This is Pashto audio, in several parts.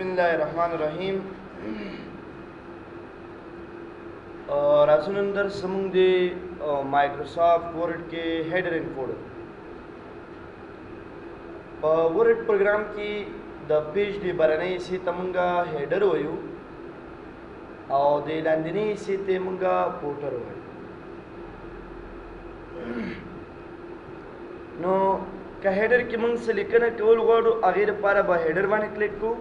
बिस्मिल्लाहिर्रहमानिर्रहीम। राजनंदर समुंदे माइक्रोसॉफ्ट वर्ड के header and folder word program की द पेज दी बरने से तमंगा हेडर होयु और दे लांदिनी से तमंगा फोल्डर होयु नो का हेडर की मंग से लिखना केवल वर्ड आगे पारा बा हेडर वाने क्लिक को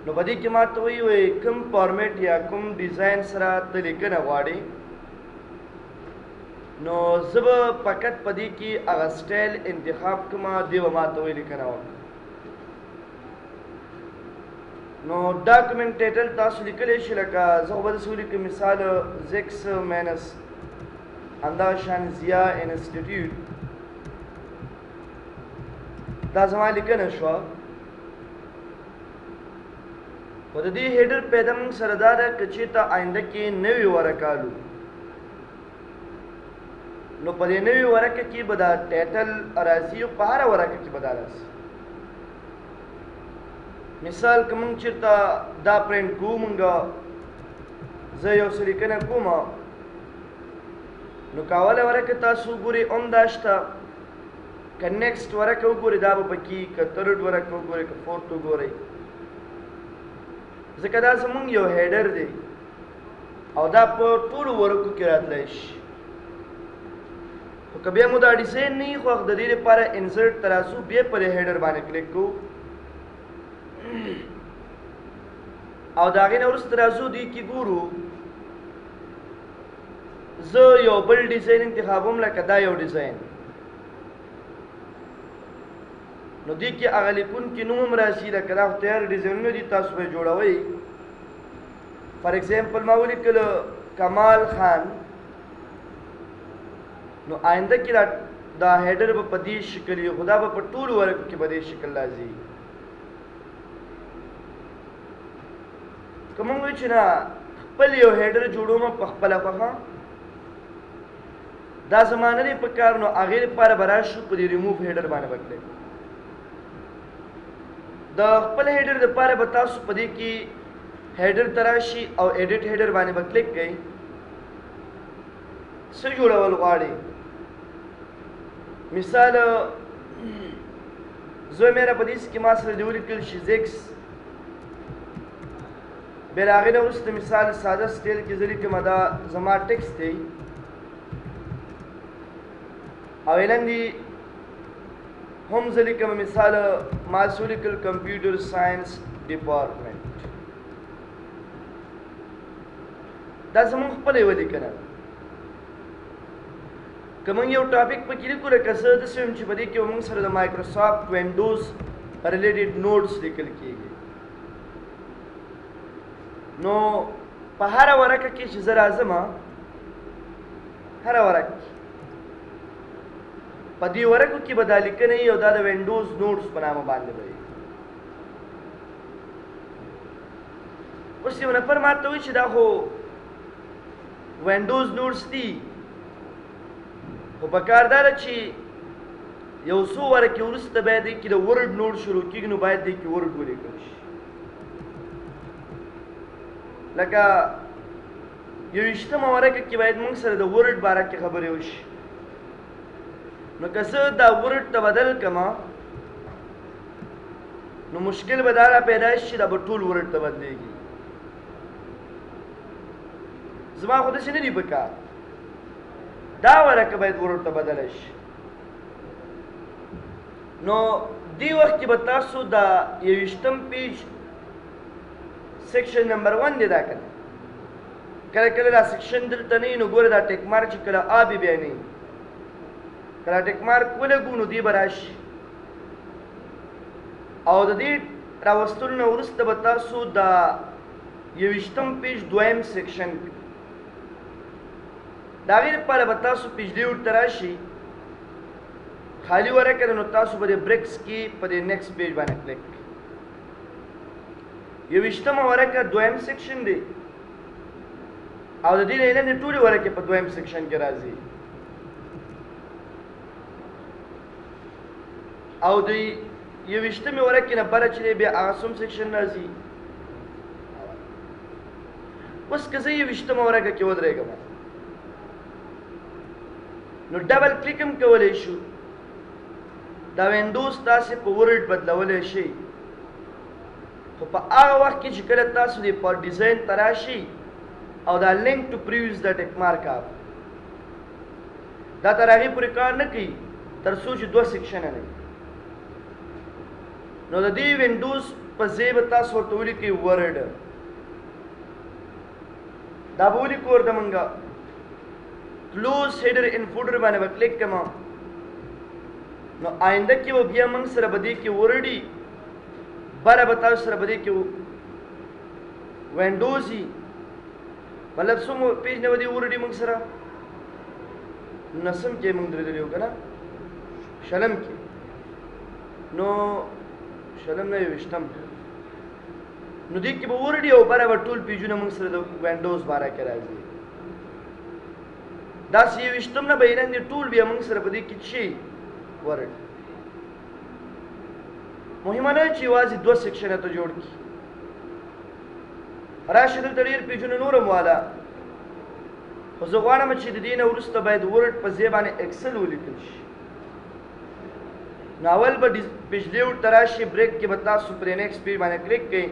नो बदी की मात हुई वे कम फॉर्मेट या कम डिजाइन सरा तलिकना वाड़ी नो जब पकत पदी की अगर स्टाइल इंतखाब कमा देव मात हुई लिखना हो नो डॉक्यूमेंट टाइटल तासु लिखले शिलका ज़ोबद सूली की मिसाल ज़ेक्स मैनस अंदाशान जिया इंस्टीट्यूट दाज़मा लिखना शवा वददी हेडर पैदम सरदार कचेता आइंदा की नवी वरकालू नो पदे नवी वरक की बदा टाइटल अराजियो पहारा वरक की बदारस मिसाल कमंग चिता दा प्रिंट कूमंगा जयो सलिकना कूमा नो कावले वरक तासु गुरी ओंदाश्ता का नेक्स्ट वरक गुरी दाब बकी का थर्ड वरक गुरी का फोर्थ गुरी ज़िक्र ज़मूंग यो हेडर दे और दा पर टूल वर्क को किरात लेश तो कभी हम उदा डिज़ाइन नहीं ख्वाह दलील पर इंसर्ट तरासू बे पर हेडर बाने क्लिक को और दागे ने उस तरासू दी की गुरु ज़ यो बल डिज़ाइन इंतखाबों ला कदा यो डिज़ाइन नो दी की अगलिकुन की नुम राशि ला कदा तैयार डिज़ाइन में दी तासु पे जोड़ा हुई फॉर एग्जांपल मावली कल कमाल खान नो आइंदा की दा हेडर ब पदी शिकल यो खुदा ब पटूल वर्क की बदे शिकल लाजी कमंग विचना पल यो हेडर जोड़ो में पखपला पखा दा जमाने रे पकार नो आगे पर बराशु पदी रिमूव हेडर बाने बकले द पल हेडर द पारे बतासु पदी की हेडर तराशी और एडिट हेडर बाने पर क्लिक गई से जोड़ा वाल गाड़ी मिसाल जो मेरा पदीस की मासर जोड़ी कल शिजेक्स बेरागे ने उस मिसाल सादा स्टेल की जरिए के मदा जमा टेक्स्ट थी अवेलंदी हम जरिए के मिसाल मासूलिकल कंप्यूटर साइंस डिपार्टमेंट दासमूह पले वली कना कमंग यो टॉपिक पर किली को कसद से हम चिपदी के Umang sir the Microsoft Windows related notes निकल किए गए नो पहारा वरक की जरा आजमा हरा वरक पदी वरक की बदाली के नहीं होता द विंडोज नोट्स बनामा बांधे भाई उससे उन पर मारते हुए चिदा हो विंडोज नोट्स दी वो बकारदार अच्छी यो सो वाले की उर्स तबादी की द वर्ड नोट शुरू की नु बाय दी की वर्ड बोले कुछ लगा यो इज्तिमा वाले की बाय मंग सर द वर्ड बारा की खबर है उस नो कैसे द वर्ड तबदल कमा नो मुश्किल बदारा पैदाइश द बटूल वर्ड तबदलेगी ज़मा खुद से नहीं बका दावरा के बाद वर्ड तबदलश नो दी वक्त की बतासु दा ये इज्तिमा पेज सेक्शन नंबर 1 दे दाखल कल कल दा सेक्शन दिल तनी नो गोरे दा टेक मार्क कला आबी बेनी कला टेक मार्क कोले गुनु दी बराश और दी रावस्तुल न उरुस्त बतासु दा ये इज्तिमा पेज दोयम सेक्शन दागिर पर बतासु पिछली उठ तराशी खाली वाला कर नोतासु बदे ब्रेक्स की पदे नेक्स्ट पेज बने क्लिक ये विश्तम वाला का दोयम सेक्शन दे और दी ने ने टूरी वाला के दोयम सेक्शन के राजी और दी یو وشتمې ورقې نه بره چې دی بیا هغه څوم سیکشن راځي. اوس که زه یو وشتمه ورقه کې ودرېږم نو ډبل کلیک هم کولی شو. دا وینډوز تاسې په ورډ بدلولی شئ، خو په هغه وخت کې چې کله تاسو د پر ډیزاین ته راشئ او دا لینک ټو پریویس دا ټیک مارک اپ دا تر هغې پورې کار نه کوي تر څو چې 2 سیکشنه نه وي. نو د دې وینډوز په ځای به تاسو ورته ولیکئ ورډ. دا به ولیکو ورته مونږه کلوز هیډر ان فوډر باندې به کلیک کړم. نو آینده کې به بیا موږ سره به دې کې ورډي بره به تاسو سره به دې کې وینډوز وي. مطلب څومره پیج نه به دې ورډي موږ سره نسم کې موږ درېدلی وو که نه شلم کې. نو شلم نه 20 نو دې کې به ورډي او بره به ټول پیجونه موږ سره د وینډوز باره کې راځي. داسې 20 نه به لاندې ټول بیا موږ سره په دې کې شي ورډ. مهمه نه چې یوازې 2 سیکشنه ته جوړ کړي. راشي دلته ډېر پیجونه نور هم والا، خو زه غواړم چې د دې نه وروسته باید ورډ په ځای باندې اکسل ولیکل شي. نو اول به پیج لیوټ ته راشي، بریک کې به تاسو پرې نیکسټ پیج باندې کلیک کړئ.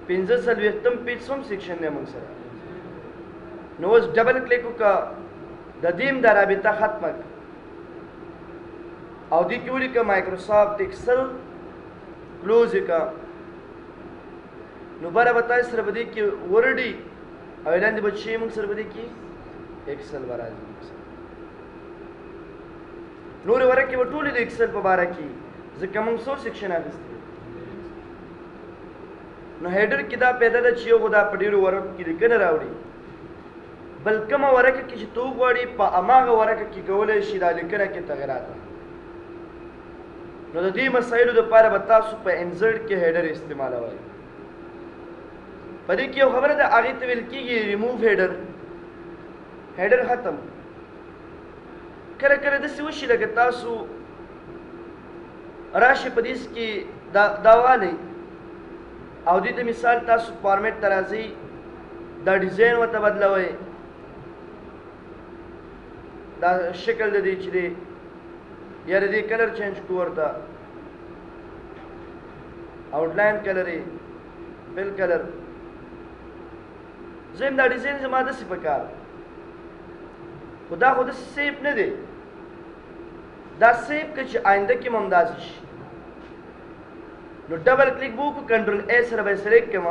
45 پیج څوم سیکشن دی موږ سره. نو اوس ډبل کلیک وکړه، د دې هم دا رابطه ختمه کړه او دې کې ولیکه مایکروسافټ ایکسل کلوز یې کړه. نو بره به تاسو سره به دې کې ورډي او لاندې به چې موږ سره به دې کې ایکسل به راځي. نورې ورقې به ټولې د ایکسل په باره کې ځکه موږ څو سیکشن اخیستی. نو هیډر کې دا پیدا ده چې یو خو دا په ډېرو ورقو کې لیکنه راوړي، بل کومه ورقه کې چې ته وغواړې په هماغه ورقه کې کولی شي دا لیکنه کې تغیرات. نو د دې مسایلو دپاره به تاسو په انزرټ کې هیډر استعمالوئ. په دې کې یو خبره ده، هغې ته ویل کېږي ریموو هیډر. هیډر ختم. کله کله داسې وشي لکه تاسو راشئ په دې کې دا والئ او دې ته مثال تاسو فارمیټ ته راځئ، دا ډیزاین ورته بدلوئ، دا شکل د دې چې دی یا د دې کلر چینج کړو ورته آوټلاین کلر یې فل کلر. زه دا ډیزاین زما داسې پکار خو دا خو داسې سیف نه دی. دا سیف که چې آینده کې هم همداسې شي نو ډبل کلیک به وکړو، کنټرول A سره به یې سلیکټ کړم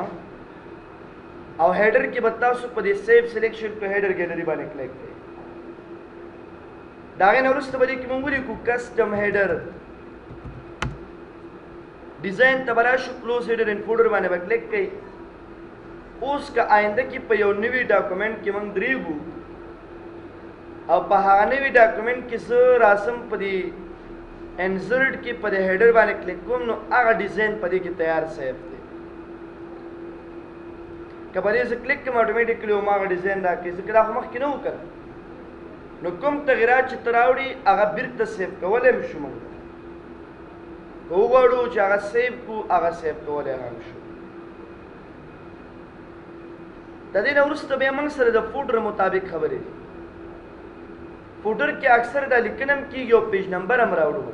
او هیډر کې به تاسو په دې سیف سلیکشن په هیډر ګیلري باندې کلیک کړئ. د هغې نه وروسته به دې کې موږ ولیکو کسټم هیډر. ډیزاین ته به راشو، کلوز هیډر ان فولډر باندې به کلیک کړئ. اوس که آینده کې په یو نوي ډاکومنټ کې موږ درېږو او په هغه نوي ډاکومنټ کې زه راسم په دې انزرټ کې په دې هیډر باندې کلیک کوم نو هغه ډیزاین په دې کې تیار سیف دی. که په دې زه کلیک کوم اټومیټیکلی هماغه ډیزاین راکوي، ځکه دا خو مخکې نه و که نو کوم تغیرات چې ته راوړي هغه بیرته سیف کولی هم شو. موږ که وغواړو چې هغه سیف کړو هغه سیف کولی هم شو. د دې نه وروسته بیا موږ سره د فوټر مطابق خبرې دي. فوټر کې اکثر دا لیکنه هم کېږي او پیج نمبر هم راوړو.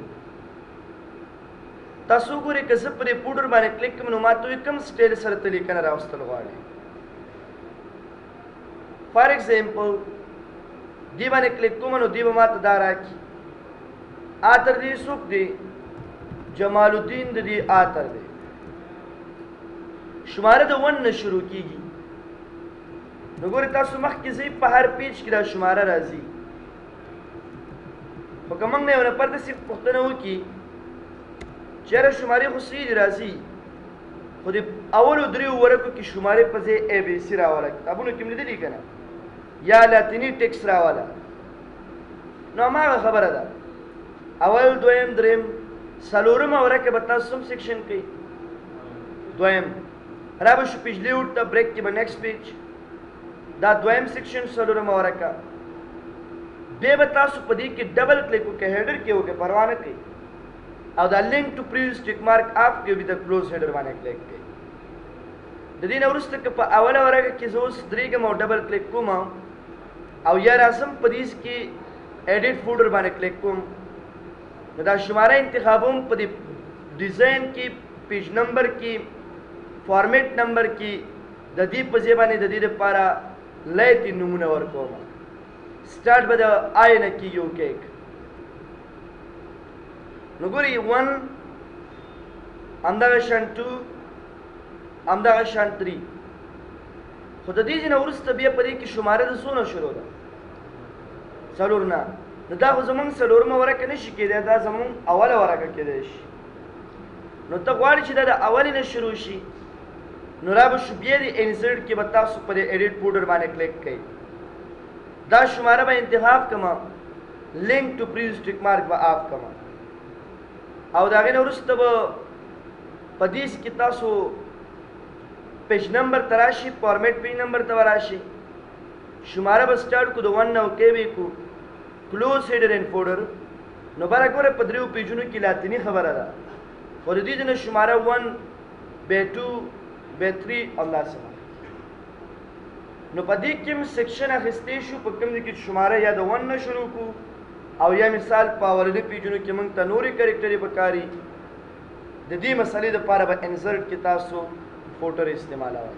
تاسو وګورئ که زه پرې فوټر باندې کلیک کوم نو ما ته کوم سټایل سره ته لیکنه راوستل غواړې. فار ایگزامپل دی باندې کلیک کوم نو دی به ما ته دا راکړي. آتر دی څوک دی؟ جمال الدین د دې آتر دی. شماره د 1 نه شروع کېږي. نو ګورئ تاسو مخکې ځئ په هر پیج کې دا شماره راځي. خو که موږ نه یو نفر داسې پوښتنه وکړي چې یاره شمارې خو صحیح دي راځي، خو د اولو 3 ورقو کې شمارې په ځای ABC راوله. کتابونو کې مې لیدلي که نه، یا لاتیني ټیکس راوله. نو هماغه خبره ده. اول، دویم، دریم، څلورمه ورقه به تاسو کوم سیکشن کوئ؟ دویم. را به شو پیج لیوټ ته، بریک کې به نیکسټ پیج، دا دویم سیکشن څلورمه ورقه. بیا به تاسو په دې کې ډبل کلیک وکړئ، هیډر کې وکړئ، پروا نه کوي. او دا لینک ټو پریویس ټیک مارک اپ کې به د کلوز هیډر باندې کلیک کړئ. د دې نه وروسته که په اوله ورقه کې زه اوس درېږم او ډبل کلیک کوم او یا راځم په دې کې ایډیټ فولډر باندې کلیک کوم، نو دا شماره انتخابوم په دې ډیزاین کې، پیج نمبر کې، فارمیټ نمبر کې، د دې په ځای باندې د دې لپاره لایتي نمونه ورکوم. سٹارټ به د آی نه کېږي اوکې. نو ګورئ 1 همدغه شان 2 همدغه شان 3. خو د دې نه وروسته بیا په دې کې شماره د څونه شروع ده؟ څلور نه. نو دا خو زمونږ څلورمه ورقه نشي کېدی، دا زمونږ اوله ورقه کېدی شي. نو ته غواړې چې دا د اولې نه شروع شي، نو را به شو بیا د انسرټ کې به تاسو په دې ایډیټ فولډر باندې کلیک کړئ. دا شماره به انتخاب کړم، لینک ټو پریویس ټیک مارک به آف کړم او د هغې نه وروسته به په دې کې تاسو پیج نمبر ته راشي، فارمیټ پیج نمبر ته به راشي، شماره به سټارټ کړو د 1 نه اوکې به کړو، کلوز هیډر اینډ فولډر. نو بره ګوره په دریو پیجونو کې لاطیني خبره ده، خو د دې نه شماره 1 بیا 2 بیا 3 همداسې ده. نو په دې کې هم سیکشن اخیستی شو، په کوم ځای کې شماره یا د 1 نه شروع کړو او یا مثال په اولني پیجونو کې موږ ته نورې کرکټرې پکاري. د دې مسلې دپاره به انسرټ کې تاسو فوټر استعمالوئ.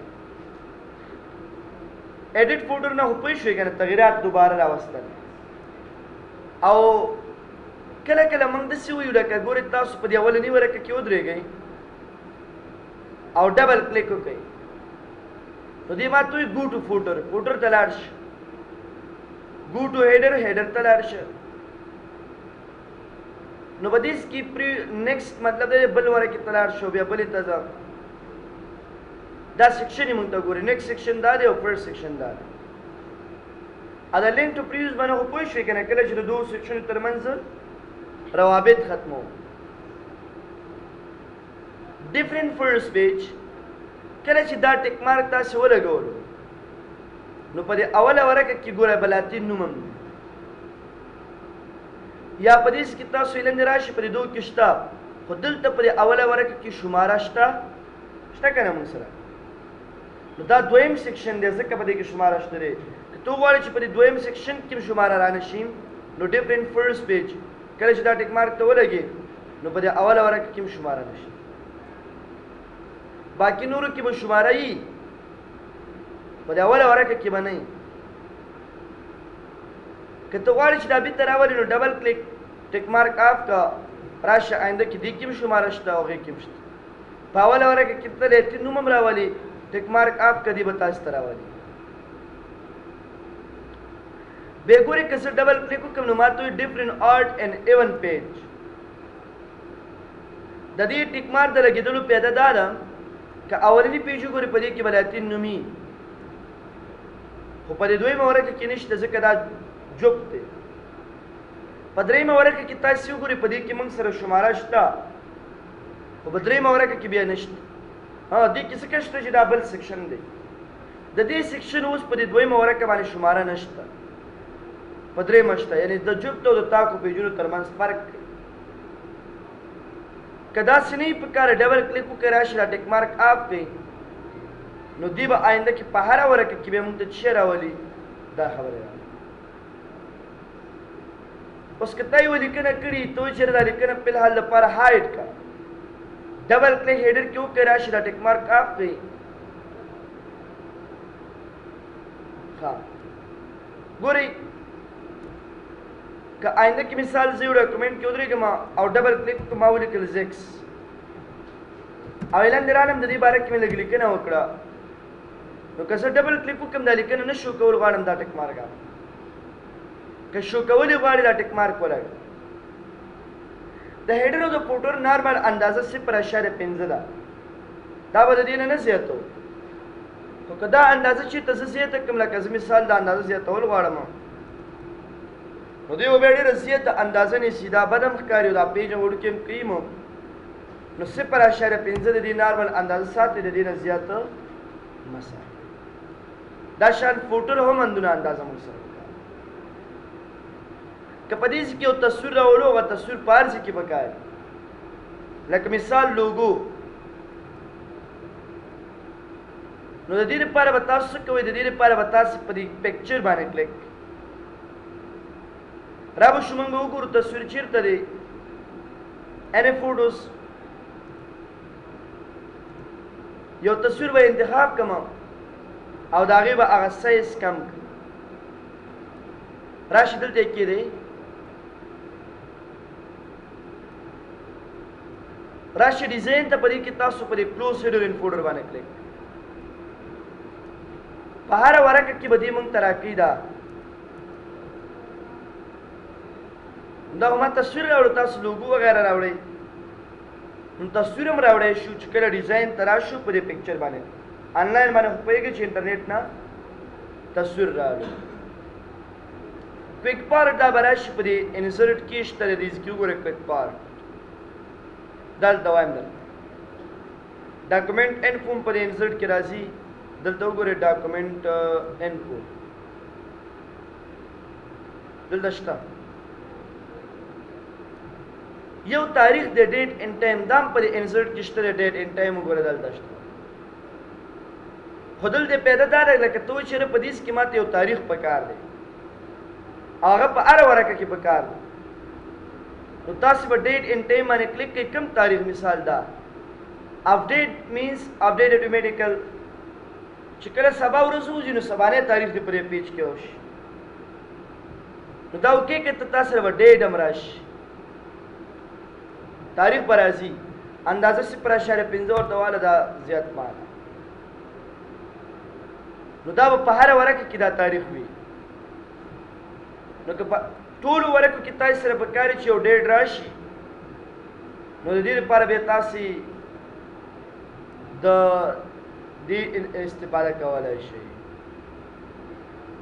ایډیټ فوټر نه خو پوه شوئ که نه، تغیرات دوباره راوستل. او کله کله موږ داسې وایو لکه ګورئ تاسو په دې اولني ورقه کې ودرېږئ او ډبل کلیک وکړئ، نو دې ما ته وایي ګو ټو فوټر، فوټر ته لاړ شه، ګو ټو هیډر، هیډر ته لاړ شه. نو په دې کې نیکسټ مطلب دی بل ورقې ته لاړ شو، بیا بلې ته ځه. دا سیکشن یې موږ ته ګورئ، نیکسټ سیکشن دا دی او فرسټ سیکشن دا دی. او دا لینک ټو پریویس باندې خو پوه شوئ که نه، کله چې د دوو سیکشنو ترمنځ روابط ختمو. ډیفرنٹ فرسټ پیج کله چې دا ټیک مارک تاسې ولګولو، نو په دې اوله ورقه کې ګوره به لاتین نوم هم دی، یا په دې کې تاسو علم راشي په دې دوو کې شته، خو دلته په دې اوله ورقه کې شماره شته که نه موږ سره. نو دا دویم سیکشن دی، ځکه په دې کې شماره شته دی. که ته غواړې چې په دې دویم سیکشن کې شماره رانشي، نو ډیفرنٹ فرسټ پیج کله چې دا ټیک مارک ته ولګي، نو په دې اوله ورقه کې هم شماره نشي. باقي نورو کې به شماره وي، په دې اوله ورقه کې به نه وي. که ته غواړې چې دا بېرته راولې، نو ډبل کلیک ټیک مارک آف کا راشه، آینده کې دې کې هم شماره شته او هغې کې هم شته. په اوله ورقه کې ته لیټین نوم هم راولي، ټیک مارک آف کا دې به تاسو ته راولي. بیا ګورئ که زه ډبل کلیک وکړم، نو ما ته وایي ډیفرنٹ آډ اینډ ایون پیج. د دې ټیک مارک د لګېدلو پیدا دا ده که اولني پیج وګورئ په دې کې به لاتین نوم وي، خو په دې دویمه ورقه کې نشته ځکه دا جوب دی. په درېیمه ورقه کې تاسې وګورئ په دې کې موږ سره شماره شته، خو په درېیمه ورقه کې بیا نشته. دې کې څه شته چې دا بل سیکشن دی، د دې سیکشن اوس په دې دویمه ورقه باندې شماره نشته، په درېیمه شته. یعنې د جوب او د تاکو پیجونو ترمنځ فرق کوي. که داسې نه وي پکاره ډبل کلیک وکړئ، راشي دا ټیک مارک آف کړئ، نو دې به آینده کې په هره ورقه کې بیا موږ ته څه راولي، دا خبرې راولي. اوس که تا یوه لیکنه کړي، ته وایي چېرې دا لیکنه فلحال لپاره هایډ کړه، ډبل کلیک هیډر کې وکړئ، راشي دا ټیک مارک آف کړئ. ښه ګورئ، که آینده کې مثال زه یو ډاکومنټ کې ودرېږم او ډبل کلیک وکړم، ما ولیکل زیکس او اعلان دې رالم، د دې باره کې مې لږ لیکنه وکړه، نو که زه ډبل کلیک وکړم دا لیکنه نه شو کول غواړم، دا ټیک مارک آف. که شو کول یې غواړې، دا ټیک مارک ولګوه. د هیډر او د فوټر نارمل اندازه 0.5 ده، دا به د دې نه زیاتو. خو که دا اندازه چې ته زه زیاته کړم، لکه زه مثال دا اندازه زیاتول غواړم، نو دوی به بیا ډېره زیاته اندازه نیسي، دا بد هم ښکاري او دا پیج هم وړوکی هم کوي. نو 0.5 د دې نارمل اندازه ساتي، د دې نه زیاته مه ساتي. دا شان فوټر هم اندونه اندازه موږ سره که په دې کې یو تصویر راولو، هغه تصویر په هر ځای کې پکار، لکه مثال لوګو. نو د دې لپاره به تاسو څه کوئ؟ د دې لپاره به تاسو په دې پکچر باندې کلیک را به شو. موږ به وګورو تصویر چېرته دی. ان فوټوز یو تصویر به انتخاب کړم او د هغې به هغه سایز کم کړم. راشي دلته یې کېدی راشي ډیزاین ته. په دې کې تاسو په دې کلوز هیډر ان فولډر باندې کلیک په هره ورقه کې به دې موږ ته راکوي. دا ما تصویر راوړو، تاسو لوګو وغیره راوړئ. نو تصویر هم راوړی شو چې کله ډیزاین ته راشو په دې پکچر باندې آنلاین باندې خو پوهېږئ چې انټرنیټ نه تصویر راوړو. کویک پارټ دا به راشي په دې انسرټ کې شته دی کې وګورئ. کویک پارټ دلته وایم ډاکومنټ انفو په دې انسرټ کې راځي. دلته وګورئ ډاکومنټ انفو دلته شته. یو تاریخ د ډیټ ان ټایم دام په انسرټ کې شته. ډیټ ان ټایم وګوره دلته شته. خو دلته پیدا دا دی لکه ته وایې چې په دې کې ماته یو تاریخ پکار دی، هغه په هره ورقه کې پکار دی. نو تاسو به ډیټ ان ټایم باندې کلیک کوئ. کوم تاریخ؟ مثال دا اپډیټ مینس اپډیټ اټومیټیکل. چې کله سبا ورځ وځي نو سبانه تاریخ دې پرې پیج کې وشي. نو دا وکړئ که تاسو به ډیټ هم راشي، تاریخ به راځي. اندازه 0.5 ورته واله دا زیات مال. نو دا به په هره ورقه کې دا تاریخ وي. نو که په ټولو ورقو کې تاسو سره پکار چې یو ډیټ راشي نو د دې لپاره به تاسو د دې استفاده کولای شئ.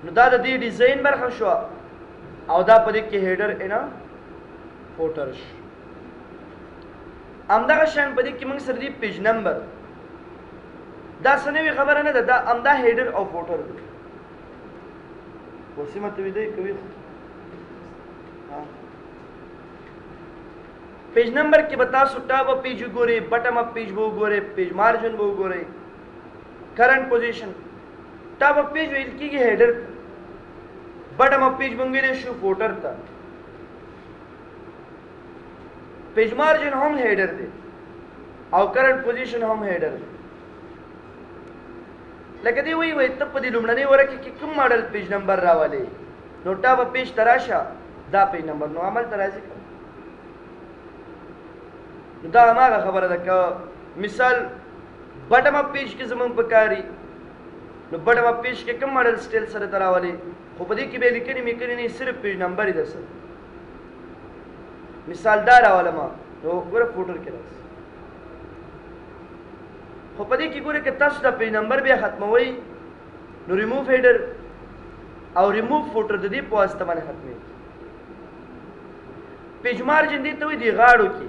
نو دا د دې ډیزاین برخه شو او دا په دې کې هیډر ان فوټر شو. همدغه شان په دې کې موږ سره دی پیج نمبر. دا څه نوې خبره نه ده، دا همدا هیډر او فوټر دی. وسیمه ته ویدی کوي. پیج نمبر کې به تاسو ټاپ اپ پیج وګورئ، بټم اپ پیج به وګورئ، پیج مارجن به وګورئ، کرنٹ پوزیشن. ټاپ اپ پیج ویل کېږي هیډر، بټم اپ پیج باندې ویل شو فوټر ته. پیج مارجن هم هیډر دی او کرنٹ پوزیشن هم هیډر دی. لکه دی وی ته په دې لومړنۍ ورقه کې کوم ماډل پیج نمبر راولې نو ټاپ اپ پیج ته راشه، دا پیج نمبر نو عمل ته راځي. دا هماغه خبره ده که مثال بټم اپ پیج کې زمونږ پکاري نو بټم اپ پیج کې کوم ماډل سټایل سره ته راولې، خو په دې کې به لیکنې میکنې نه، صرف پیج نمبر یې ده سره. مثال دا راولم نو ګوره فوټر کې راځي. خو په دې کې ګوره که تاسو دا پیج نمبر بیا ختموئ نو ریموو هیډر او ریموو فوټر د دې په واسطه باندې ختمېږي. پیج مارجن دې ته وایي دې غاړو کې،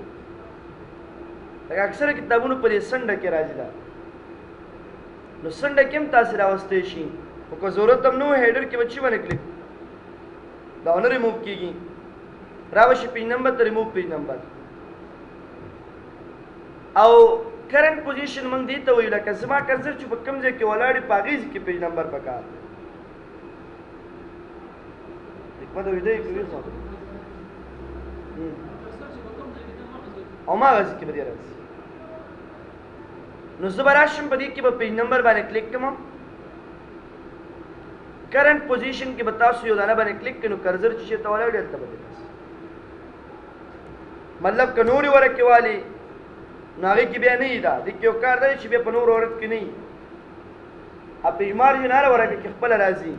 لکه اکثره کتابونو په دې سنډه کې راځي. دا نو سنډه کې هم تاسو راوستی شي، خو که ضرورت هم نه و هیډر کې به چی باندې کلیک دا ونه ریموو کېږي. راوشي پیج نمبر ته ریموو پیج نمبر. او کرنٹ پوزیشن موږ دې ته وایو لکه زما کرسر چې په کوم ځای کې ولاړ په هغې ځای کې پیج نمبر پکار دی. حکمت ویده کوي خو او ما غځي کې به دې راځي. نو زه به راشم په دې کې به پیج نمبر باندې کلیک کوم. کرنٹ پوزیشن کې به تاسو یو دانه باندې کلیک کړئ نو کرسر چې چېرته ولاړ دی هلته به دې راشي. مطلب که نورې ورقې والي نو هغې کې بیا نه وي. دا دې کې یو کار دی چې بیا په نورو ورقو کې نه وي. پیج مارجن هره ورقه کې خپله راځي.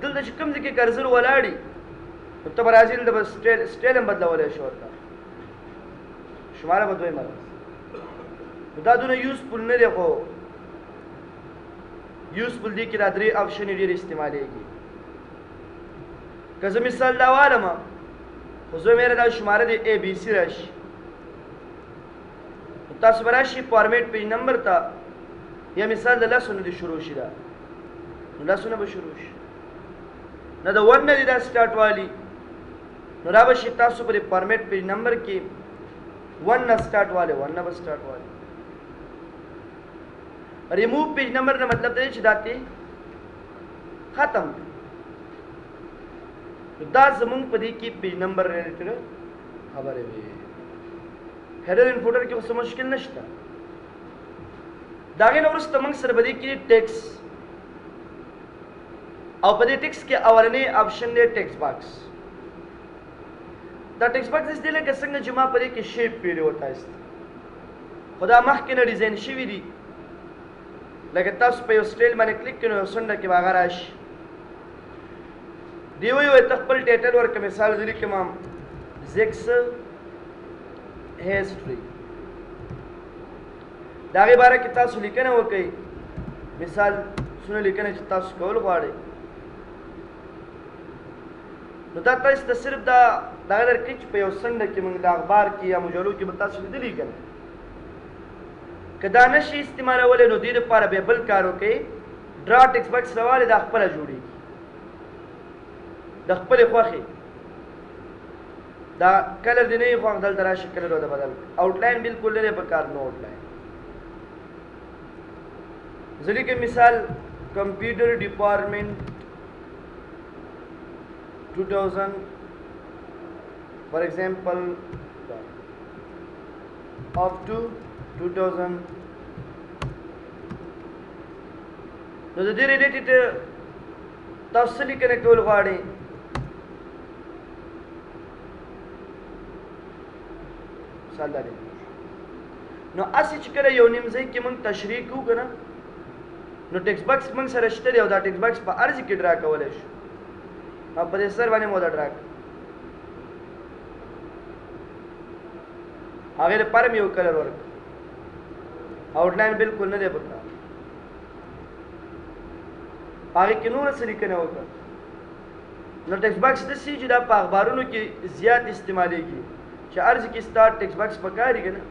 دلته چې کوم ځای کې کرسر ولاړي نو ته به راځي دلته به سټایل هم بدلولی شي، ورته شماره به دویمه راځي. نو دا دونه یوزفول نه دی، خو یوزفول دی کې دا 3 آپشنې ډېر استعمالیږي. که زه مثال دا والم خو زه میره دا شماره دی ABC راشي. تاسو به راشي فارمیټ پیج نمبر ته، یا مثال د لسو نه دې شروع شي، دا نو لسو نه به شروع شي، نه د 1 نه دې دا سټارټ والی. نو را به شي تاسو په دې فارمیټ پیج نمبر کې वन न स्टार्ट वाले वन न बस स्टार्ट वाले रिमूव पेज नंबर ने मतलब दे दाती खत्म दा जमुन पदी की पेज नंबर रिलेटेड खबर है हेडर एंड फुटर की उससे मुश्किल नश्ता दागे नवरस तमंग सरबदी की टेक्स्ट और पदी टेक्स्ट के अवलने ऑप्शन दे टेक्स्ट बॉक्स दा टेक्स्ट बॉक्स इस दिले के संग जुमा पदी की शेप पीड़े होता है खुदा मह के न डिजाइन शिवी दी लगे तस पे स्टाइल मैंने क्लिक किया सुन के बागाराश दियो यो तकबल टाइटल और के मिसाल जरी के माम जेक्स हिस्ट्री दागे बारे किताब लिखे ना वो कई मिसाल सुने लिखे ना चिता स्कूल वाड़े नुदाता इस तस्वीर दा दागर किच पे संड के मंगला अखबार की या मुजलू की बता सुनी दिली कर कदानश इस्तेमाल वाले नदीर पर बेबल कारो के ड्रा टेक्स्ट बॉक्स रवाले दा खपला जोड़ी दा खपल ख्वाखी दा कलर दिने ख्वाख दल दराश कलर दा बदल आउटलाइन बिल्कुल ले बकार नो आउटलाइन जली के मिसाल computer department 2000 for example up to 2000 नो द रिलेटेड तफसीली कनेक्ट होल वाड़े सालारी नो असी चिकरे योनिम से कि मंग तशरीह को कना नो टेक्स्ट बॉक्स मंग सरश्ते दे दा टेक्स्ट बॉक्स पर अर्ज की ड्रा कवलेश अब प्रोसेसर वाले मोदा ड्रा आगे पर में कलर वर्क आउटलाइन बिल्कुल न दे बता आगे किनून से लिखने होगा नो टेक्स्ट बॉक्स दसी जुदा अखबारों की ज्यादा इस्तेमाल की अर्ज की स्टार्ट टेक्स्ट बॉक्स पकाएगी ना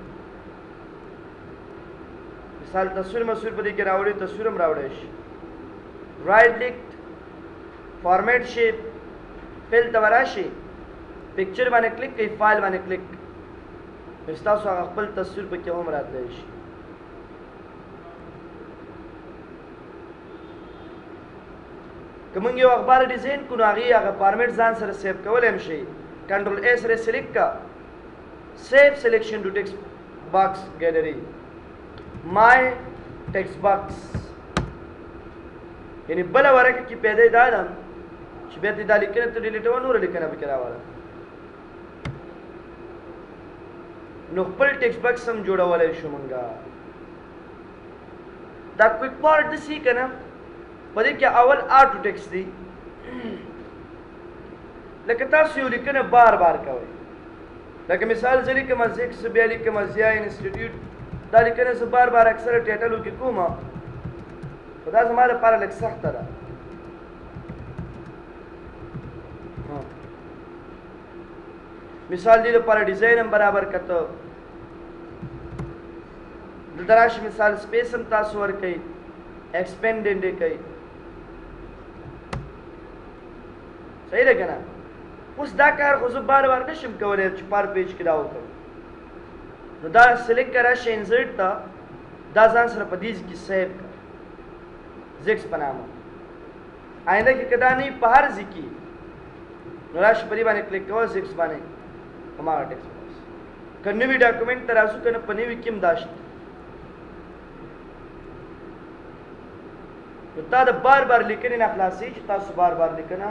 मिसाल तस्वीर मसूर पर देखिए रावड़ी तस्वीर में रावड़ेश right click format shape fill तवराशी पिक्चर माने क्लिक कई फाइल माने क्लिक मिस्ता सो अकबल तस्वीर पर क्या उम्र आते हैं कमंगे अखबार डिजाइन कुन आगे अगर फॉर्मेट जान सर सेव कवल एम शे कंट्रोल एस रे सिलेक्ट का save selection to text box gallery my text box यानी बला वरक की पैदे दादम शिबेती दाली के तो डिलीट हो नूर लिखना भी करा वाला नोपल टेक्स्ट बॉक्स हम जोड़ा वाला शुमंगा दा क्विक पार्ट सी कना पदे क्या अवल आटू टेक्स्ट दी लेकिन तासु लिखना बार बार का वही लेकिन मिसाल जरी के मस्जिद से बियाली के मस्जिद इंस्टीट्यूट दाली करने से बार बार अक्सर टाइटल की कुमा खुदा हमारे पारा लग सकता रहा मिसाल दी तो पारा डिजाइन हम बराबर का तो दराश मिसाल स्पेस हम तासवर कई एक्सपेंडेंड कई सही लगे ना उस दाकार खुद बार बार नशम कवरे पार पेज की दाव करो तो दा सिलेक्ट करा शे इंसर्ट था दा जान सर पदीज की सेव का जिक्स पनामा आइंदा की कदा नहीं पहाड़ जिकी नराश परिवार ने क्लिक करो जिक्स बने हमारा टेक्स्ट बॉक्स करने भी डॉक्यूमेंट तरासु करने पनी भी किम दाश्त तो ताद बार बार लिखने ना क्लासी तासु बार बार लिखना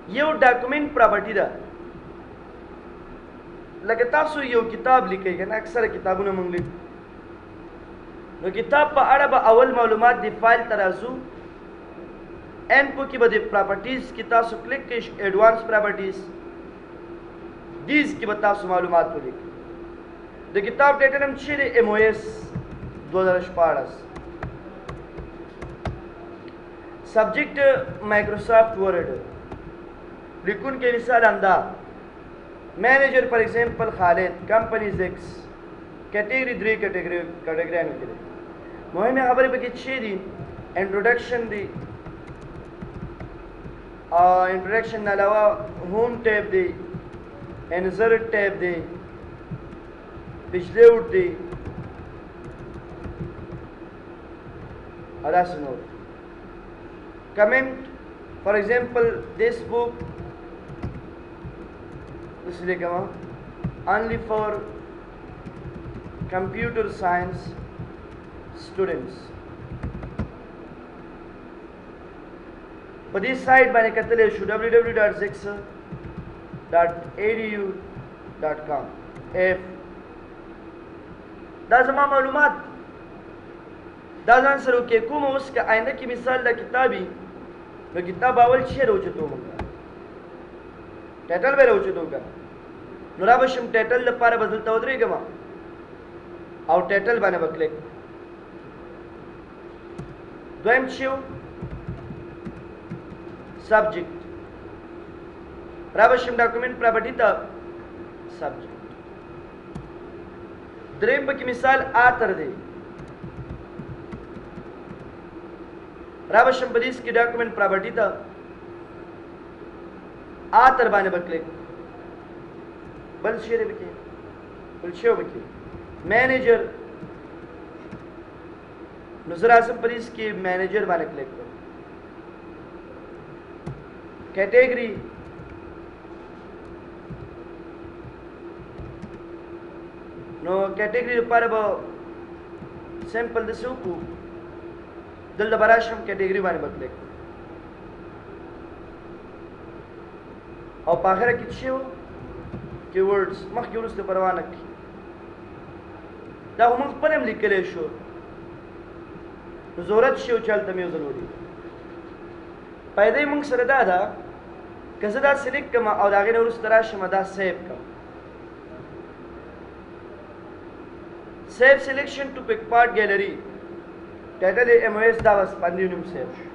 ये डॉक्यूमेंट प्रॉपर्टी दा लगे तासु ये किताब लिखेगा ना अक्सर किताबों ने मंगली तो किताब पर अरब अवल मालूमात दी फाइल तराजू एन को की बदे प्रॉपर्टीज की तासु क्लिक के एडवांस प्रॉपर्टीज दीज की बतासु मालूमात को लिख द किताब डेटा नम छिरे एमओएस 2014 सब्जेक्ट माइक्रोसॉफ्ट वर्ड लिखुन के मिसाल अंदा manager for example Khalid company x category 3 कैटेगरी आने के लिए मुहिम खबर पे किच्छी दी इंट्रोडक्शन दी इंट्रोडक्शन अलावा home tab the insert tab دی پچھلے اوٹ دی ادا سنو comment for example this book this لکھا only for computer science students په دې سایت باندې کتلی شو www.zix.edu.com دا زما معلومات دا ځان سره وکې کوم اوس که آینده کې مثال د کتابي نو کتاب اول چې راوچتو موږ ټایټل به راوچتو که نو را به شم ټایټل لپاره به دلته ودرېږم او ټایټل باندې به کلیک دویم چې subject را به شم ډاکومنټ پراپرټي ته subject دریم پکې مثال آتر دی را به شم په دې کې ډاکومنټ پراپرټي ته آتر باندې به کلیک بل شی دی پکې بل شی پکې مینیجر نو زه راځم په دې کې مینیجر باندې کلیک کوم category نو category لپاره به سمپل د سوکو دلته براشم category باندې کلیک او په اخر کې څه keywords مخکې ورسته پروا نه کی دا هم خپل هم لیکلی شو نو ضرورت شي چلته مې ضروري پیدا موږ سره دا ده که زه دا سلیکټ کړم او د هغې نه وروسته راشم دا سیو کړم سیو سلیکشن ټو پک پارټ ګیلري ټایټل یې ایم او ایس دا بس په نوي نوم سیو شو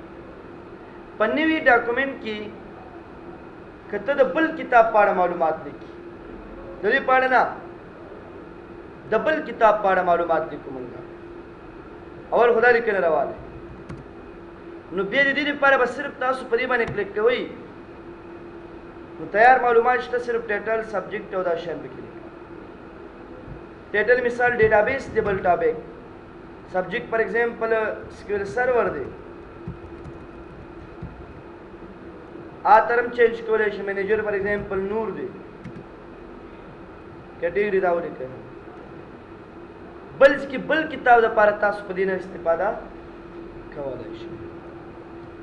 په نوي ډاکومنټ کې که ته د بل کتاب په اړه معلومات لیکي د دې په اړه نه د بل کتاب په اړه معلومات لیکو موږ اول خدا لیکنه راواله نو بیا د دې لپاره به صرف تاسو په دې باندې کلیک کوئ نو تیار معلومات شته صرف ټایټل سبجیکټ او دا شیان پکې لیکل ټایټل مثال ډیټابیس دی بل ټاپک سبجیکټ فار ایگزامپل سکیول سرور دی آترم چینج کولی شي مینیجر فار ایگزامپل نور دی کیټګری دا ولیکئ بل کتاب لپاره تاسو په دې نه استفاده کولی شئ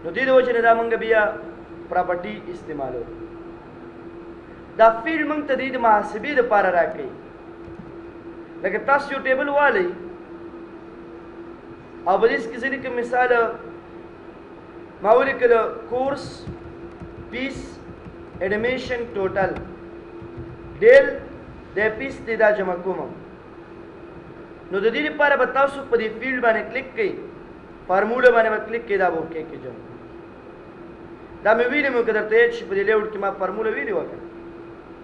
نو دې د وجې نه دا موږ بیا پراپرټي استعمالو دا فیلډ موږ ته د محاسبې دپاره راکوي لکه تاسو یو ټیبل والی او په دې کې زه لیکم مثال ما ولیکل کورس پیس ایډمیشن ټوټل ډیل د پیس دی دا جمع کوم نو د دې لپاره به تاسو په دې فیلډ باندې کلیک کوئ فارموله باندې به کلیک کوئ دا به اوکې کې جمع دا مې ویلې مو که درته یاد شي په دې لیوټ کې ما فارموله ویلې وه که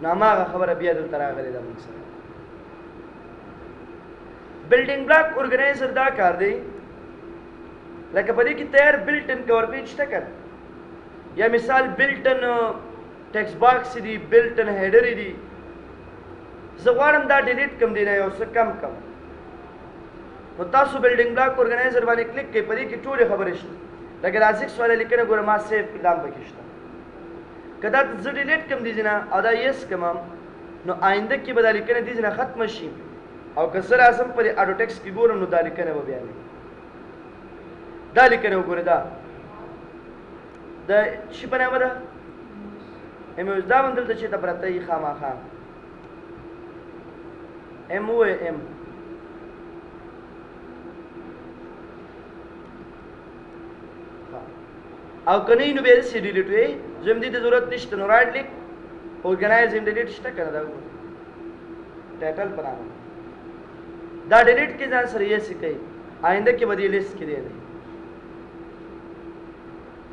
نو هماغه خبره بیا دلته راغلې ده موږ سره بلډینګ بلاک ارګنایزر دا کار دی لکه په دې کې تیار بلټن کور پیج شته که یا مثال بلټن ټیکسټ باکس دي بلټن هیډر دي زه غواړم دا ډیلیټ کم دی نه یو څه کم کم نو تاسو بلډینګ بلاک ارګنایزر باندې کلیک کوئ په دې کې ټولې خبرې شته لکه دا 6 والا لیکنه ګوره ما سیف کړل دا هم پکې شته که دا زه ډیلیټ کم دي نه او دا یس کم نو آینده کې به دا لیکنه دي نه ختمه شي او که زه راځم په دې اډو ټیکسټ کې ګورم نو دا لیکنه به بیا نه دا لیکنه وګوره دا د شي په نامه ده ایم او دا هم دلته چې ته پرته یې خامخا ام او ام او کنه نو به سي ډیلیټ وي زم دې ته ضرورت نشته نو رائټ کلیک اورګنایز ان ډیلیټ شته کنه دا ټایټل بناو دا ډیلیټ کې ځان سره یې سکی آینده کې بدی لیست کې دی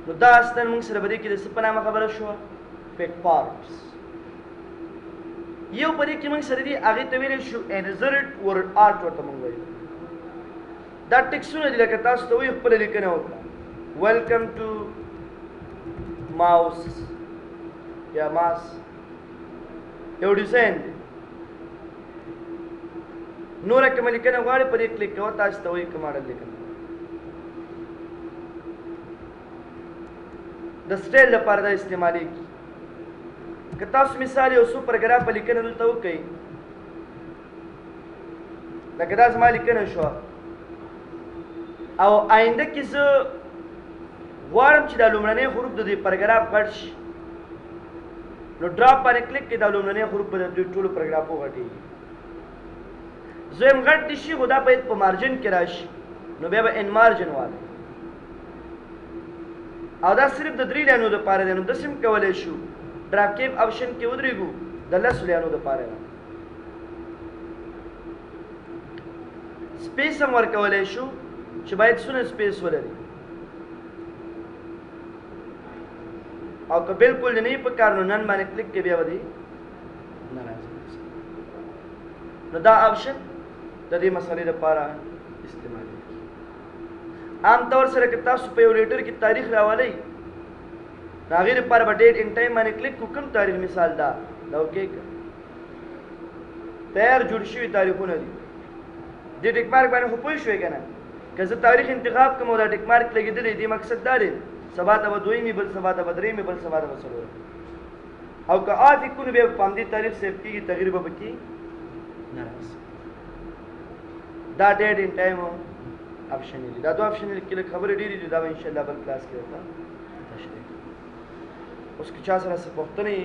نو دا اصلا موږ سره بدی کې د څه په نامه خبره شو پک پارټس یو په دې کې موږ سره دی هغه ته ویل شو انزرټ ورډ آرټ ورته موږ وایو دا ټیکسونه دي لکه تاسو ته وی خپل لیکنه وکړه ویلکم ټو ماوس یا ماس یو ډیزاین دی نوره کومه لیکنه غواړئ په دې کلیک کوه تاسو ته وایي که ماډل لیکنه د سټایل لپاره دا استعمالیږي که تاسو مثال یو څو پراګراف لیکنه دلته وکئ لکه دا زما لیکنه شوه او آینده کې زه غواړم چې دا لومړنی حروف د دې پراګراف غټ شي نو ډراپ باندې کلیک کړئ دا لومړنی حروف به د دوی ټولو پراګرافو غټېږي زویم غټ دي شي خو دا باید په مارجن کې راشي نو بیا به ان مارجن والی او دا صرف د 3 لاینو دپاره دی نو داسې هم کولی شو ډراپ کیپ آپشن کې ودرېږو د 10 لاینو دپاره دی سپیس هم ورکولی شو چې باید څونه سپیس ولري او که بالکل نه یې په کار نو نن باندې کلیک کې بیا به دی نه راځي نو دا آپشن د دې مسئلې لپاره استعمالېږي عام طور سره که تاسو په یو لیټر کې تاریخ راولئ نو هغې لپاره به ډیټ ان ټایم باندې کلیک کړو کوم تاریخ مثال دا اوکې تیار جوړ شوي تاریخونه دي دې ټیک مارک باندې خو پوه شوې که نه که زه تاریخ انتخاب کړم او دا ټیک مارک لګېدلی دې مقصد دا دی سبا ته به دویمې بل سبا ته به درېیمې بل سبا ته به څلورمې او که آف یې کړو نو بیا په همدې تاریخ سیف کېږي تغییر به پکې نه راسي دا ډیټ ان ټایم آپشن دي دا دوه آپشن کې لږ خبرې ډېرې دي دا به انشاءالله بل کلاس کې ورته تشریح کړو اوس که چا سره څه پوښتنې